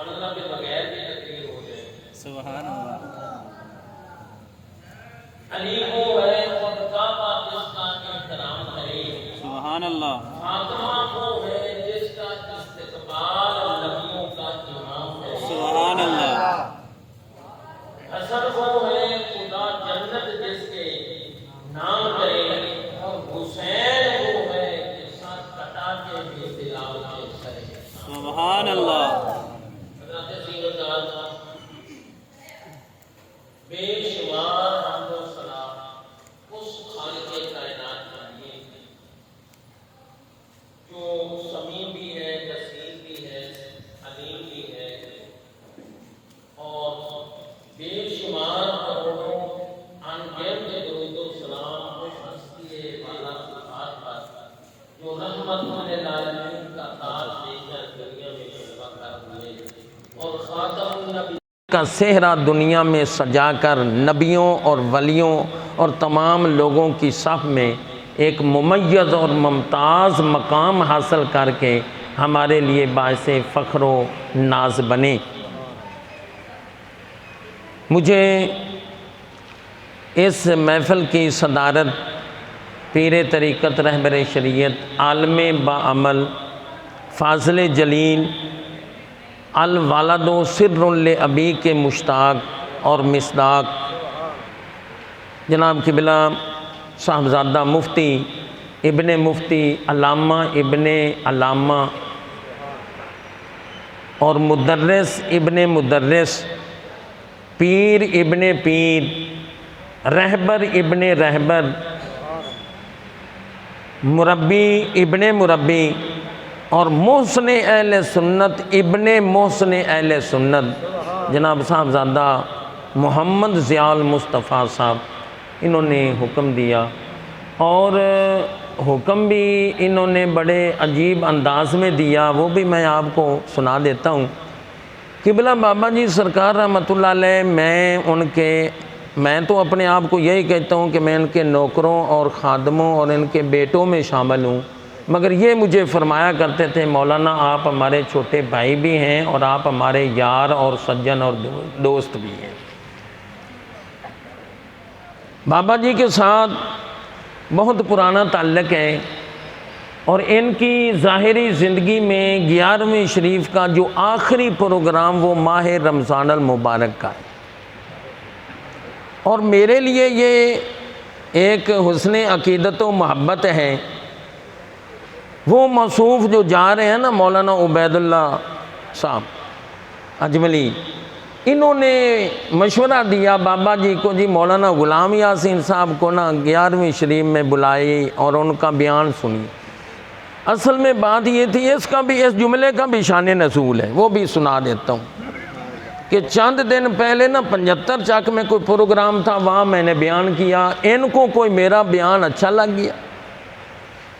اللہ کے بغیر بھی تقریر ہو جائے. سبحان اللہ. علی وہ ہے اور کعبہ جس کا احترام کرے. سبحان اللہ. فاطمہ وہ ہے جس کا استقبال نبیوں کا امام ہے. سبحان اللہ. حسن وہ ہے خدا جنت جس کے نام کرے. اور حسین وہ ہے جس کا کٹا کے بھی تلاوت کرے. سبحان اللہ. حضرت سید اعظم بے شمار حمد و ثنا اس خالق کائنات کے لیے جو سمیع بھی ہے، کثیر بھی ہے، علیم بھی ہے، اور بے شمار کروڑوں انگنت درود و سلام اس ہستی والا صفات پر جو رحمت للعالمین کا تاج لے کر دنیا میں جلوہ کر ہوئے اور خاتم النبی کا صحرا دنیا میں سجا کر نبیوں اور ولیوں اور تمام لوگوں کی صف میں ایک ممیز اور ممتاز مقام حاصل کر کے ہمارے لیے باعث فخر و ناز بنے. مجھے اس محفل کی صدارت پیر طریقت رہبر شریعت عالم باعمل فاضل جلیل الوالد و سر لابی کے مشتاق اور مصداق جناب قبلہ صاحبزادہ مفتی ابن مفتی علامہ ابن علامہ اور مدرس ابن مدرس پیر ابن پیر رہبر ابن رہبر مربی ابن مربی اور محسن اہل سنت ابن محسن اہل سنت جناب صاحبزادہ محمد ضیاء المصطفیٰ صاحب، انہوں نے حکم دیا اور حکم بھی انہوں نے بڑے عجیب انداز میں دیا، وہ بھی میں آپ کو سنا دیتا ہوں. قبلہ بابا جی سرکار رحمۃ اللہ علیہ، میں تو اپنے آپ کو یہی کہتا ہوں کہ میں ان کے نوکروں اور خادموں اور ان کے بیٹوں میں شامل ہوں، مگر یہ مجھے فرمایا کرتے تھے مولانا آپ ہمارے چھوٹے بھائی بھی ہیں اور آپ ہمارے یار اور سجن اور دوست بھی ہیں. بابا جی کے ساتھ بہت پرانا تعلق ہے اور ان کی ظاہری زندگی میں 11ویں شریف کا جو آخری پروگرام وہ ماہ رمضان المبارک کا ہے، اور میرے لیے یہ ایک حسن عقیدت و محبت ہے. وہ موصوف جو جا رہے ہیں نا مولانا عبید اللہ صاحب اجملی، انہوں نے مشورہ دیا بابا جی کو، جی مولانا غلام یاسین صاحب کو نا 11ویں شریف میں بلائی اور ان کا بیان سنی. اصل میں بات یہ تھی، اس جملے کا بھی شان نزول ہے، وہ بھی سنا دیتا ہوں کہ چند دن پہلے نا 75 چک میں کوئی پروگرام تھا، وہاں میں نے بیان کیا، ان کو کوئی میرا بیان اچھا لگ گیا.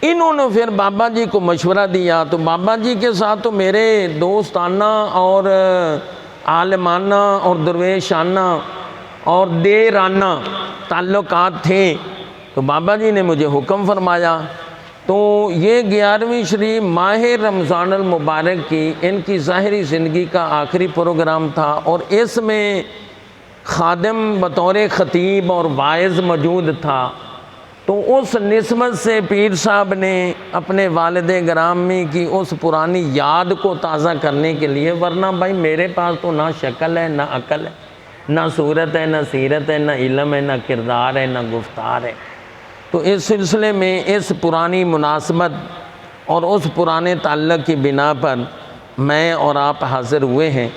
انہوں نے پھر بابا جی کو مشورہ دیا، تو بابا جی کے ساتھ تو میرے دوستانہ اور عالمانہ اور درویشانہ اور دیرانہ تعلقات تھے. تو بابا جی نے مجھے حکم فرمایا. تو یہ 11ویں شریف ماہ رمضان المبارک کی ان کی ظاہری زندگی کا آخری پروگرام تھا، اور اس میں خادم بطور خطیب اور واعظ موجود تھا. تو اس نسبت سے پیر صاحب نے اپنے والد گرامی کی اس پرانی یاد کو تازہ کرنے کے لیے، ورنہ بھائی میرے پاس تو نہ شکل ہے، نہ عقل ہے، نہ صورت ہے، نہ سیرت ہے، نہ علم ہے، نہ کردار ہے، نہ گفتار ہے. تو اس سلسلے میں اس پرانی مناسبت اور اس پرانے تعلق کی بنا پر میں اور آپ حاضر ہوئے ہیں.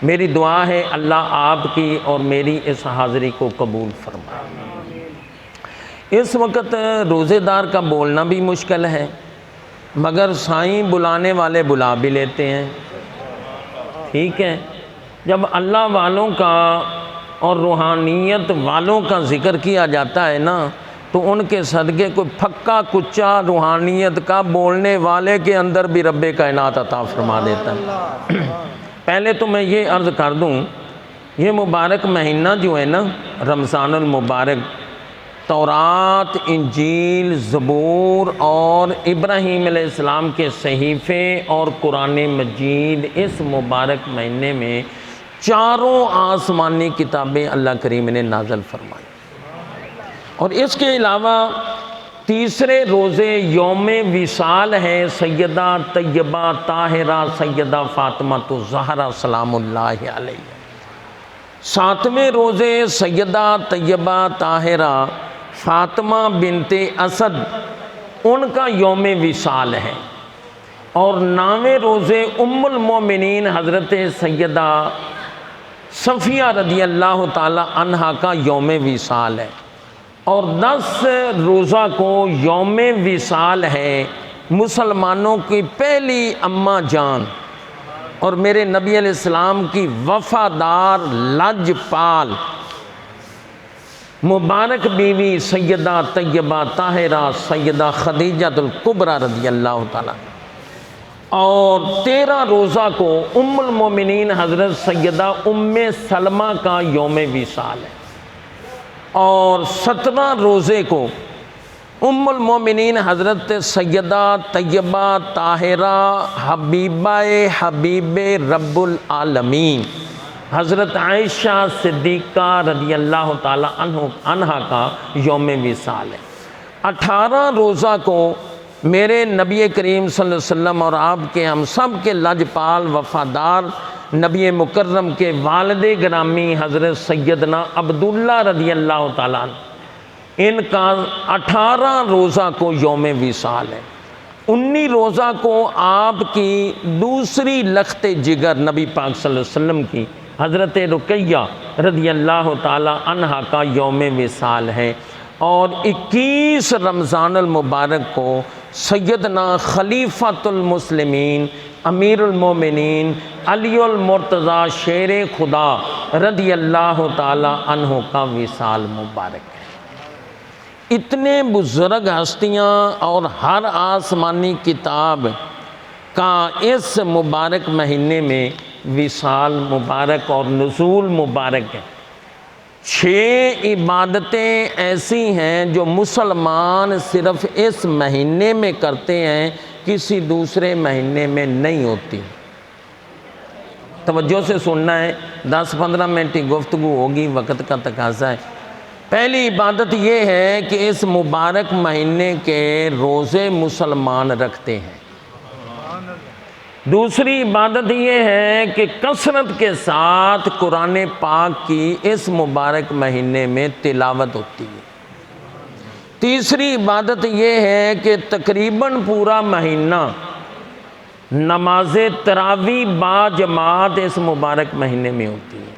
میری دعا ہے اللہ آپ کی اور میری اس حاضری کو قبول فرمائے. اس وقت روزے دار کا بولنا بھی مشکل ہے، مگر سائیں بلانے والے بلا بھی لیتے ہیں. ٹھیک ہے، جب اللہ والوں کا اور روحانیت والوں کا ذکر کیا جاتا ہے نا، تو ان کے صدقے کوئی پھکا کچا روحانیت کا بولنے والے کے اندر بھی رب کائنات عطا فرما دیتا ہے. پہلے تو میں یہ عرض کر دوں، یہ مبارک مہینہ جو ہے نا رمضان المبارک، تورات، انجیل، زبور اور ابراہیم علیہ السلام کے صحیفے اور قرآن مجید اس مبارک مہینے میں چاروں آسمانی کتابیں اللہ کریم نے نازل فرمائی۔ اور اس کے علاوہ تیسرے روزے یوم وصال ہے سیدہ طیبہ طاہرہ سیدہ فاطمہ الزہرا سلام اللہ علیہ۔ ساتویں روزے سیدہ طیبہ طاہرہ فاطمہ بنت اسد ان کا یوم وصال ہے۔ اور 9ویں روزے ام المومنین حضرت سیدہ صفیہ رضی اللہ تعالی عنہا کا یوم وصال ہے۔ اور 10 روزہ کو یوم وصال ہے مسلمانوں کی پہلی اماں جان اور میرے نبی علیہ السلام کی وفادار لجپال مبارک بیوی سیدہ طیبہ طاہرہ سیدہ خدیجہ الکبریٰ رضی اللہ تعالیٰ۔ اور 13 روزہ کو ام المومنین حضرت سیدہ ام سلمہ کا یوم وصال ہے۔ اور 17 روزے کو ام المومنین حضرت سیدہ طیبہ طاہرہ حبیبہ حبیب رب العالمین حضرت عائشہ صدیقہ رضی اللہ تعالی عنہا کا یوم وصال ہے۔ 18 روزہ کو میرے نبی کریم صلی اللہ علیہ وسلم اور آپ کے ہم سب کے لجپال وفادار نبی مکرم کے والد گرامی حضرت سیدنا عبداللہ رضی اللہ تعالیٰ عنہ ان کا 18 روزہ کو یوم وصال ہے۔ 19 روزہ کو آپ کی دوسری لخت جگر نبی پاک صلی اللہ علیہ وسلم کی حضرت رقیہ رضی اللہ تعالیٰ عنہا کا یوم وصال ہے۔ اور 21 رمضان المبارک کو سیدنا خلیفۃ المسلمین امیر المومنین علی المرتضیٰ شیر خدا رضی اللہ تعالیٰ عنہ کا وصال مبارک ہے۔ اتنے بزرگ ہستیاں اور ہر آسمانی کتاب کا اس مبارک مہینے میں وصال مبارک اور نزول مبارک ہے۔ 6 عبادتیں ایسی ہیں جو مسلمان صرف اس مہینے میں کرتے ہیں، کسی دوسرے مہینے میں نہیں ہوتی۔ توجہ سے سننا ہے، 10-15 منٹ کی گفتگو ہوگی، وقت کا تقاضا ہے۔ پہلی عبادت یہ ہے کہ اس مبارک مہینے کے روزے مسلمان رکھتے ہیں۔ دوسری عبادت یہ ہے کہ کثرت کے ساتھ قرآن پاک کی اس مبارک مہینے میں تلاوت ہوتی ہے۔ تیسری عبادت یہ ہے کہ تقریباً پورا مہینہ نماز تراویح با جماعت اس مبارک مہینے میں ہوتی ہے۔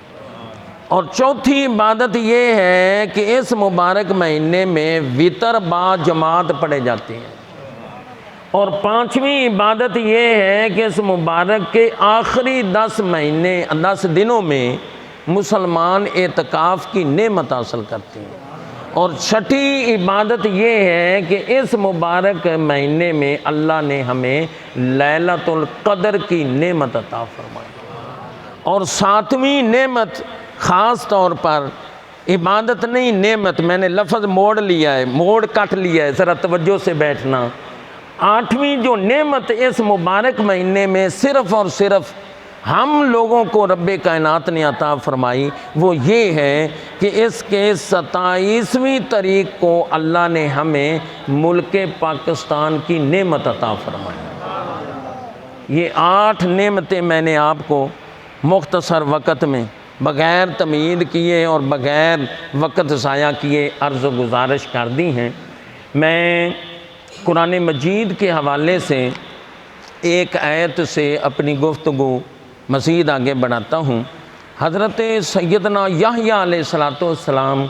اور چوتھی عبادت یہ ہے کہ اس مبارک مہینے میں وتر با جماعت پڑھے جاتے ہیں۔ اور 5ویں عبادت یہ ہے کہ اس مبارک کے آخری 10 دنوں میں مسلمان اعتکاف کی نعمت حاصل کرتے ہیں۔ اور 6ٹھی عبادت یہ ہے کہ اس مبارک مہینے میں اللہ نے ہمیں لیلۃ القدر کی نعمت عطا فرمائی۔ اور 7ویں نعمت خاص طور پر عبادت نہیں، نعمت، میں نے لفظ موڑ لیا ہے، موڑ کٹ لیا ہے، ذرا توجہ سے بیٹھنا۔ 8ویں جو نعمت اس مبارک مہینے میں صرف اور صرف ہم لوگوں کو رب کائنات نے عطا فرمائی، وہ یہ ہے کہ اس کے 27ویں تاریخ کو اللہ نے ہمیں ملک پاکستان کی نعمت عطا فرمائی۔ یہ 8 نعمتیں میں نے آپ کو مختصر وقت میں بغیر تمہید کیے اور بغیر وقت ضائع کیے عرض و گزارش کر دی ہیں۔ میں قرآن مجید کے حوالے سے ایک آیت سے اپنی گفتگو مزید آگے بڑھاتا ہوں۔ حضرت سیدنا یحییٰ علیہ السلام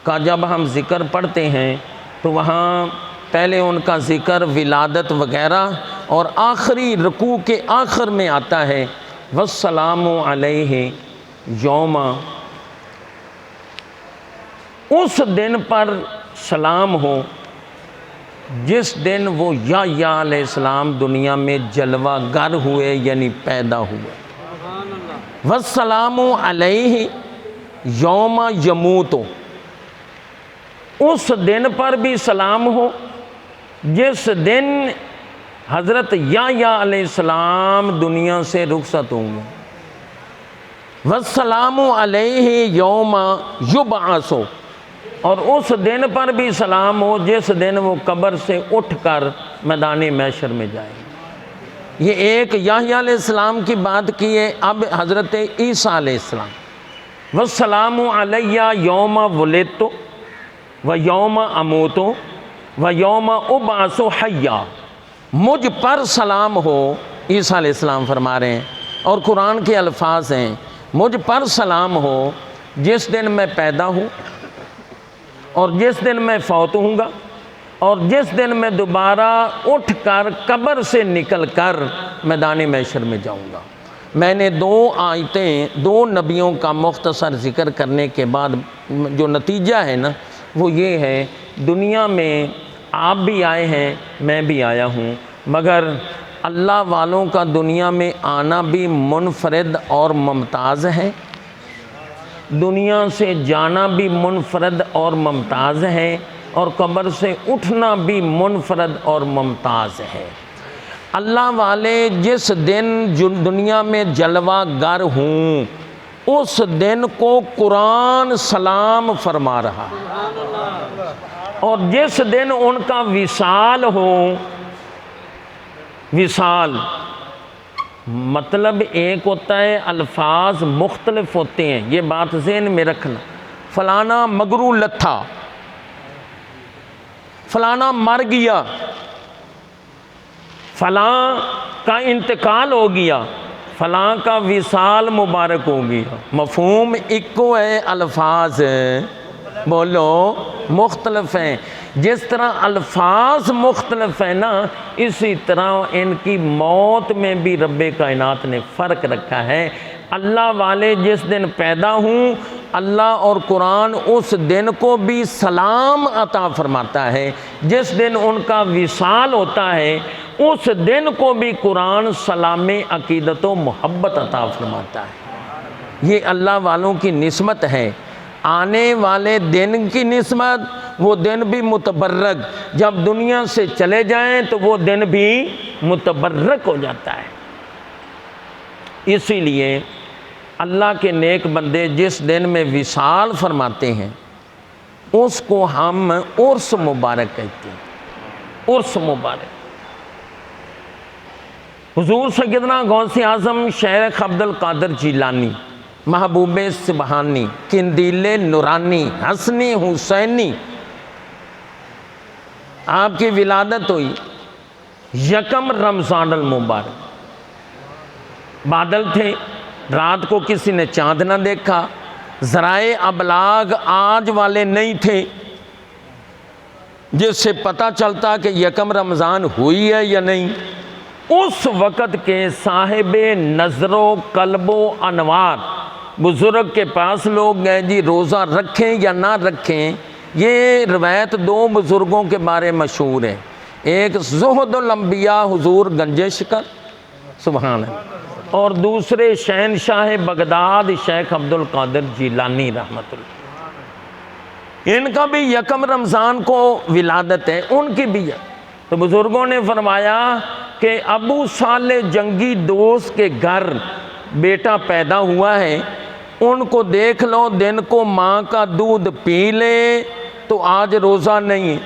کا جب ہم ذکر پڑھتے ہیں تو وہاں پہلے ان کا ذکر ولادت وغیرہ اور آخری رکوع کے آخر میں آتا ہے والسلام علیہ یوم، اس دن پر سلام ہو جس دن وہ یحییٰ علیہ السلام دنیا میں جلوہ گر ہوئے، یعنی پیدا ہوئے۔ والسلام علیہ یوم یموت، اس دن پر بھی سلام ہو جس دن حضرت یحییٰ علیہ السلام دنیا سے رخصت ہوں گے۔ والسلام علیہ یوم یبعث، اور اس دن پر بھی سلام ہو جس دن وہ قبر سے اٹھ کر میدان محشر میں جائیں گے۔ یہ ایک یحییٰ علیہ السلام کی بات کی ہے۔ اب حضرت عیسیٰ علیہ السلام، والسلام علیہ یوم ولدت و یوم اموت و یوم ابعث حیا، مجھ پر سلام ہو، عیسیٰ علیہ السلام فرما رہے ہیں، اور قرآن کے الفاظ ہیں، مجھ پر سلام ہو جس دن میں پیدا ہوں اور جس دن میں فوت ہوں گا اور جس دن میں دوبارہ اٹھ کر قبر سے نکل کر میدان محشر میں جاؤں گا۔ میں نے دو آیتیں، دو نبیوں کا مختصر ذکر کرنے کے بعد جو نتیجہ ہے نا وہ یہ ہے، دنیا میں آپ بھی آئے ہیں، میں بھی آیا ہوں، مگر اللہ والوں کا دنیا میں آنا بھی منفرد اور ممتاز ہے، دنیا سے جانا بھی منفرد اور ممتاز ہے، اور قبر سے اٹھنا بھی منفرد اور ممتاز ہے۔ اللہ والے جس دن دنیا میں جلوہ گر ہوں اس دن کو قرآن سلام فرما رہا ہے، اور جس دن ان کا وصال ہو، وصال مطلب ایک ہوتا ہے، الفاظ مختلف ہوتے ہیں، یہ بات ذہن میں رکھنا۔ فلانا مگرو لتھا، فلانا مر گیا، فلاں کا انتقال ہو گیا، فلاں کا وصال مبارک ہو گیا، مفہوم ایکو ہے، الفاظ بولو مختلف ہیں۔ جس طرح الفاظ مختلف ہیں نا، اسی طرح ان کی موت میں بھی رب کائنات نے فرق رکھا ہے۔ اللہ والے جس دن پیدا ہوں، اللہ اور قرآن اس دن کو بھی سلام عطا فرماتا ہے، جس دن ان کا وصال ہوتا ہے اس دن کو بھی قرآن سلام عقیدت و محبت عطا فرماتا ہے۔ یہ اللہ والوں کی نسبت ہے۔ آنے والے دن کی نسبت، وہ دن بھی متبرک، جب دنیا سے چلے جائیں تو وہ دن بھی متبرک ہو جاتا ہے۔ اسی لیے اللہ کے نیک بندے جس دن میں وصال فرماتے ہیں اس کو ہم عرس مبارک کہتے ہیں، عرس مبارک۔ حضور سیدنا غوث اعظم شیخ عبد القادر جیلانی، محبوب سبحانی، قندیل نورانی، حسنی حسینی، آپ کی ولادت ہوئی یکم رمضان المبارک۔ بادل تھے، رات کو کسی نے چاند نہ دیکھا، ذرائع ابلاغ آج والے نہیں تھے جس سے پتہ چلتا کہ یکم رمضان ہوئی ہے یا نہیں۔ اس وقت کے صاحب نظر و قلب و انوار بزرگ کے پاس لوگ گئے، جی روزہ رکھیں یا نہ رکھیں۔ یہ روایت دو بزرگوں کے بارے مشہور ہے، ایک زہد الانبیاء حضور گنجشکر سبحان اللہ، اور دوسرے شہنشاہ بغداد شیخ عبد القادر جیلانی رحمۃ اللہ۔ ان کا بھی یکم رمضان کو ولادت ہے، ان کی بھی ہے۔ تو بزرگوں نے فرمایا کہ ابو صالح جنگی دوست کے گھر بیٹا پیدا ہوا ہے، ان کو دیکھ لو، دن کو ماں کا دودھ پی لے تو آج روزہ نہیں ہے،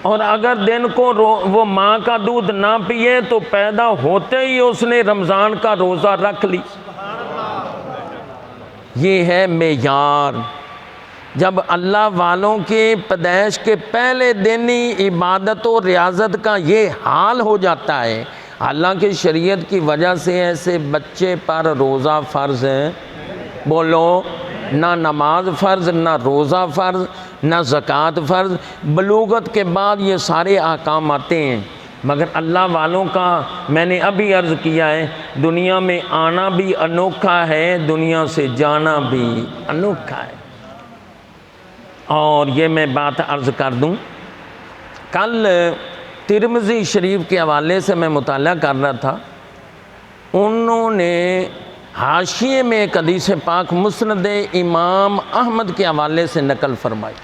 اور اگر دن کو وہ ماں کا دودھ نہ پیے تو پیدا ہوتے ہی اس نے رمضان کا روزہ رکھ لی۔ یہ ہے معیار۔ جب اللہ والوں کی پیدائش کے پہلے دن ہی عبادت و ریاضت کا یہ حال ہو جاتا ہے، حالانکہ شریعت کی وجہ سے ایسے بچے پر روزہ فرض ہے، بولو، نہ نماز فرض، نہ روزہ فرض، نہ زکوٰۃ فرض، بلوغت کے بعد یہ سارے احکام آتے ہیں، مگر اللہ والوں کا میں نے ابھی عرض کیا ہے، دنیا میں آنا بھی انوکھا ہے، دنیا سے جانا بھی انوکھا ہے۔ اور یہ میں بات عرض کر دوں، کل ترمذی شریف کے حوالے سے میں مطالعہ کر رہا تھا، انہوں نے حاشیے میں ایک حدیث پاک مسند امام احمد کے حوالے سے نقل فرمائی،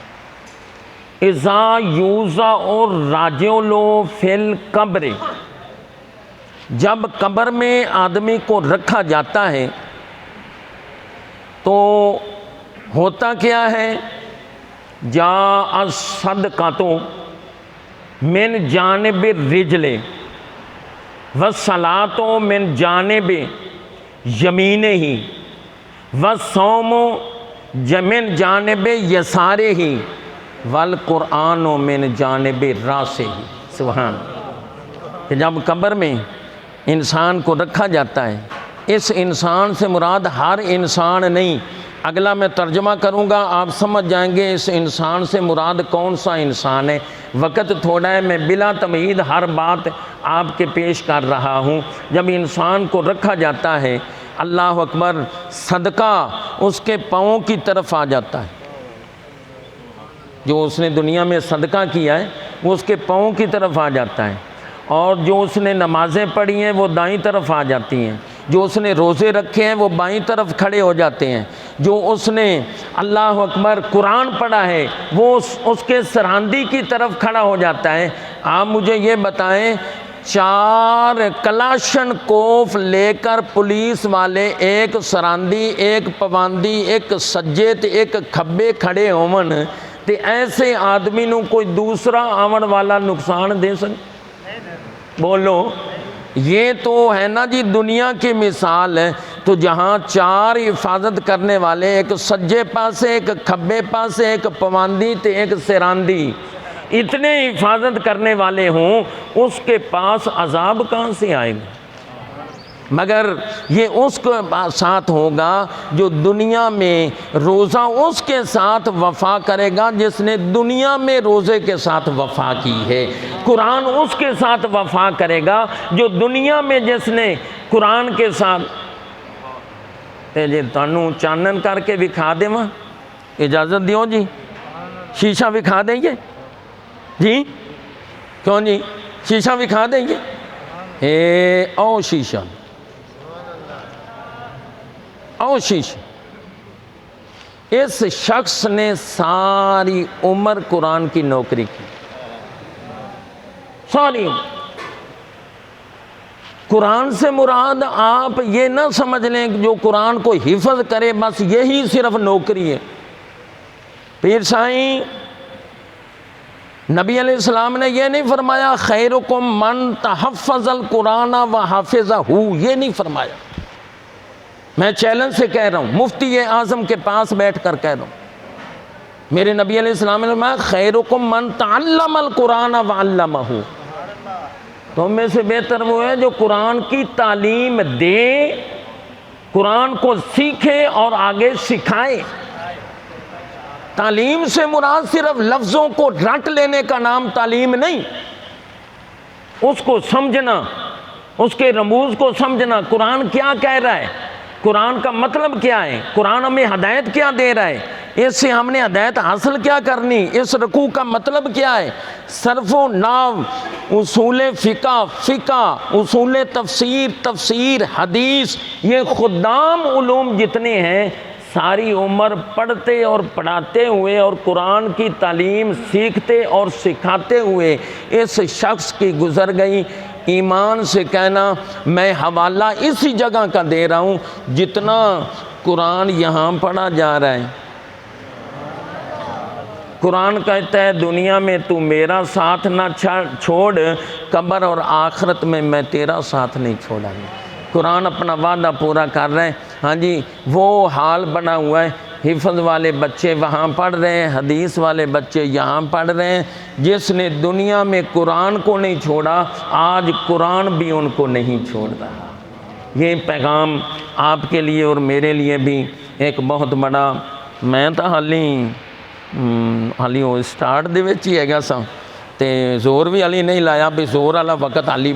اذا یوزع الرجل فی القبر، جب قبر میں آدمی کو رکھا جاتا ہے تو ہوتا کیا ہے، جاء الصدقۃ من جانب الرجل والصلاۃ من جانب یمینہ والصوم من جانب یسارہ والقرآن من جانب راسہ۔ سبحان کہ جب قبر میں انسان کو رکھا جاتا ہے، اس انسان سے مراد ہر انسان نہیں، اگلا میں ترجمہ کروں گا آپ سمجھ جائیں گے اس انسان سے مراد کون سا انسان ہے۔ وقت تھوڑا ہے، میں بلا تمہید ہر بات آپ کے پیش کر رہا ہوں۔ جب انسان کو رکھا جاتا ہے، اللہ اکبر، صدقہ اس کے پاؤں کی طرف آ جاتا ہے، جو اس نے دنیا میں صدقہ کیا ہے وہ اس کے پاؤں کی طرف آ جاتا ہے، اور جو اس نے نمازیں پڑھی ہیں وہ دائیں طرف آ جاتی ہیں، جو اس نے روزے رکھے ہیں وہ بائیں طرف کھڑے ہو جاتے ہیں، جو اس نے اللہ اکبر قرآن پڑھا ہے وہ اس کے سراندی کی طرف کھڑا ہو جاتا ہے۔ آپ مجھے یہ بتائیں، 4 کلاشن کوف لے کر پولیس والے ایک سراندی، ایک پواندی، ایک سجے تے ایک کھبے کھڑے ہون تے ایسے آدمی نو کوئی دوسرا آون والا نقصان دے سکے؟ بولو، یہ تو ہے نا جی دنیا کی مثال ہے۔ تو جہاں 4 حفاظت کرنے والے، ایک سجے پاسے، ایک کھبے پاسے، ایک پواندی تے ایک سراندی، اتنے حفاظت کرنے والے ہوں، اس کے پاس عذاب کہاں سے آئے گا؟ مگر یہ اس کے ساتھ ہوگا جو دنیا میں روزہ اس کے ساتھ وفا کرے گا جس نے دنیا میں روزے کے ساتھ وفا کی ہے، قرآن اس کے ساتھ وفا کرے گا جو دنیا میں جس نے قرآن کے ساتھ۔ جی تانوں چانن کر کے وکھا دے ماں، اجازت دیو جی، شیشہ وکھا دیں گے جی؟ کیوں جی شیشہ وکھا دیں گے؟ او شیشہ، او شیشہ، اس شخص نے ساری عمر قرآن کی نوکری کی، ساری عمر۔ قرآن سے مراد آپ یہ نہ سمجھ لیں کہ جو قرآن کو حفظ کرے بس یہی صرف نوکری ہے۔ پیر سائیں نبی علیہ السلام نے یہ نہیں فرمایا خیرکم من تحفظ القرآن وحافظہ، یہ نہیں فرمایا۔ میں چیلنج سے کہہ رہا ہوں، مفتی اعظم کے پاس بیٹھ کر کہہ رہا ہوں، میرے نبی علیہ السلام نے فرمایا خیرکم من تعلم القرآن وعلمہ، تم میں سے بہتر وہ ہے جو قرآن کی تعلیم دے، قرآن کو سیکھے اور آگے سکھائے۔ تعلیم سے مراد صرف لفظوں کو رٹ لینے کا نام تعلیم نہیں، اس کو سمجھنا، اس کے رموز کو سمجھنا، قرآن کیا کہہ رہا ہے، قرآن کا مطلب کیا ہے، قرآن ہمیں ہدایت کیا دے رہا ہے، اس سے ہم نے ہدایت حاصل کیا کرنی، اس رکوع کا مطلب کیا ہے، صرف و نحو، اصول فقہ، اصول تفسیر، حدیث، یہ خدام علوم جتنے ہیں ساری عمر پڑھتے اور پڑھاتے ہوئے اور قرآن کی تعلیم سیکھتے اور سکھاتے ہوئے اس شخص کی گزر گئی۔ ایمان سے کہنا میں حوالہ اسی جگہ کا دے رہا ہوں جتنا قرآن یہاں پڑھا جا رہا ہے۔ قرآن کہتا ہے دنیا میں تو میرا ساتھ نہ چھوڑ، قبر اور آخرت میں میں تیرا ساتھ نہیں چھوڑا گا۔ قرآن اپنا وعدہ پورا کر رہے ہیں۔ ہاں جی، وہ حال بنا ہوا ہے، حفظ والے بچے وہاں پڑھ رہے ہیں، حدیث والے بچے یہاں پڑھ رہے ہیں۔ جس نے دنیا میں قرآن کو نہیں چھوڑا، آج قرآن بھی ان کو نہیں چھوڑ رہا۔ یہ پیغام آپ کے لیے اور میرے لیے بھی ایک بہت بڑا، میں تو ਹਾਲੀ ਉਹ ਸਟਾਰਟ ਦੇ ਵਿੱਚ ਹੀ ਹੈਗਾ ਸਾਂ ਤੇ ਜ਼ੋਰ ਵੀ ਹਾਲੀ ਨਹੀਂ ਲਾਇਆ ਵੀ ਜ਼ੋਰ ਵਾਲਾ ਵਕਤ ਹਾਲੀ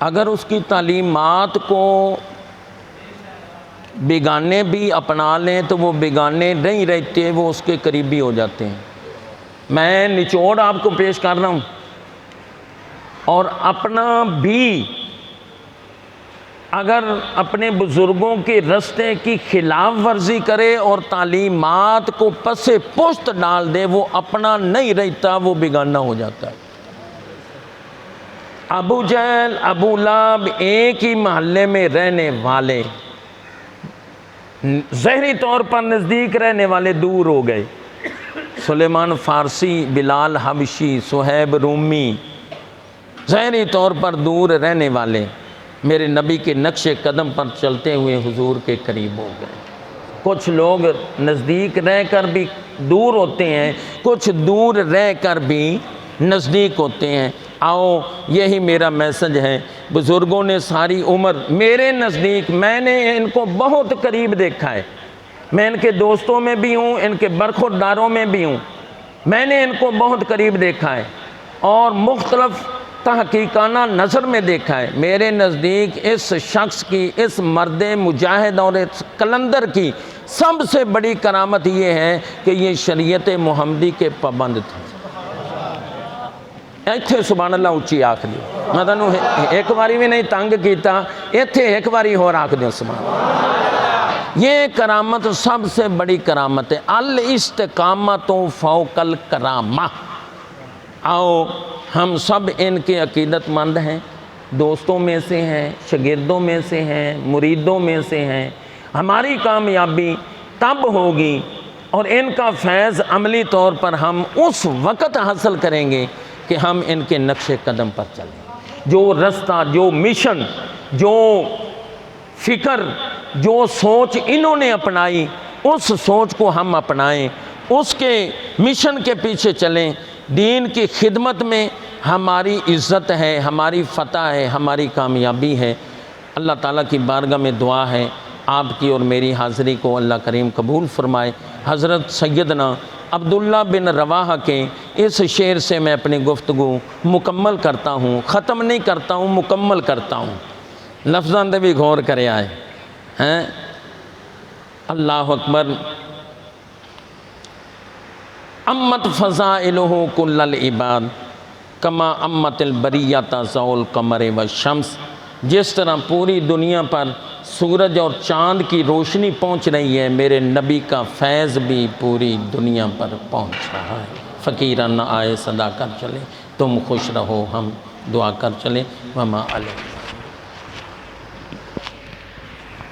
اگر اس کی تعلیمات کو بیگانے بھی اپنا لیں تو وہ بیگانے نہیں رہتے، وہ اس کے قریبی ہو جاتے ہیں۔ میں نچوڑ آپ کو پیش کر رہا ہوں، اور اپنا بھی اگر اپنے بزرگوں کے رستے کی خلاف ورزی کرے اور تعلیمات کو پس پشت ڈال دے، وہ اپنا نہیں رہتا، وہ بیگانہ ہو جاتا ہے۔ ابو جہل، ابو لہب ایک ہی محلے میں رہنے والے، ظاہری طور پر نزدیک رہنے والے دور ہو گئے۔ سلیمان فارسی، بلال حبشی، صہیب رومی، ظاہری طور پر دور رہنے والے میرے نبی کے نقش قدم پر چلتے ہوئے حضور کے قریب ہو گئے۔ کچھ لوگ نزدیک رہ کر بھی دور ہوتے ہیں، کچھ دور رہ کر بھی نزدیک ہوتے ہیں۔ آؤ یہی میرا میسج ہے۔ بزرگوں نے ساری عمر میرے نزدیک، میں نے ان کو بہت قریب دیکھا ہے، میں ان کے دوستوں میں بھی ہوں، ان کے برخورداروں میں بھی ہوں، میں نے ان کو بہت قریب دیکھا ہے اور مختلف تحقیقانہ نظر میں دیکھا ہے۔ میرے نزدیک اس شخص کی، اس مرد مجاہد اور اس قلندر کی سب سے بڑی کرامت یہ ہے کہ یہ شریعت محمدی کے پابند تھے۔ ایتھے سبحان اللہ اچھی آکھ دیو، میں تانوں ایک باری بھی نہیں تنگ کیتا، ایتھے ایک باری اور آکھ دیو سبحان اللہ۔ یہ کرامت سب سے بڑی کرامت ہے، الاستقامت فوق الکرامہ۔ آؤ ہم سب ان کے عقیدت مند ہیں، دوستوں میں سے ہیں، شاگردوں میں سے ہیں، مریدوں میں سے ہیں۔ ہماری کامیابی تب ہوگی اور ان کا فیض عملی طور پر ہم اس وقت حاصل کریں گے کہ ہم ان کے نقش قدم پر چلیں۔ جو رستہ، جو مشن، جو فکر، جو سوچ انہوں نے اپنائی، اس سوچ کو ہم اپنائیں، اس کے مشن کے پیچھے چلیں۔ دین کی خدمت میں ہماری عزت ہے، ہماری فتح ہے، ہماری کامیابی ہے۔ اللہ تعالیٰ کی بارگاہ میں دعا ہے آپ کی اور میری حاضری کو اللہ کریم قبول فرمائے۔ حضرت سیدنا عبداللہ بن رواحہ کے اس شعر سے میں اپنی گفتگو مکمل کرتا ہوں، ختم نہیں کرتا ہوں، مکمل کرتا ہوں۔ لفظاں دے بھی غور کرے آئے ہیں۔ اللہ اکبر۔ امت فضائلہ کل العباد کما امت البریۃ ضوء القمر والشمس۔ جس طرح پوری دنیا پر سورج اور چاند کی روشنی پہنچ رہی ہے، میرے نبی کا فیض بھی پوری دنیا پر پہنچ رہا ہے۔ فقیران آئے صدا کر چلے، تم خوش رہو ہم دعا کر چلیں۔ وما علیہ۔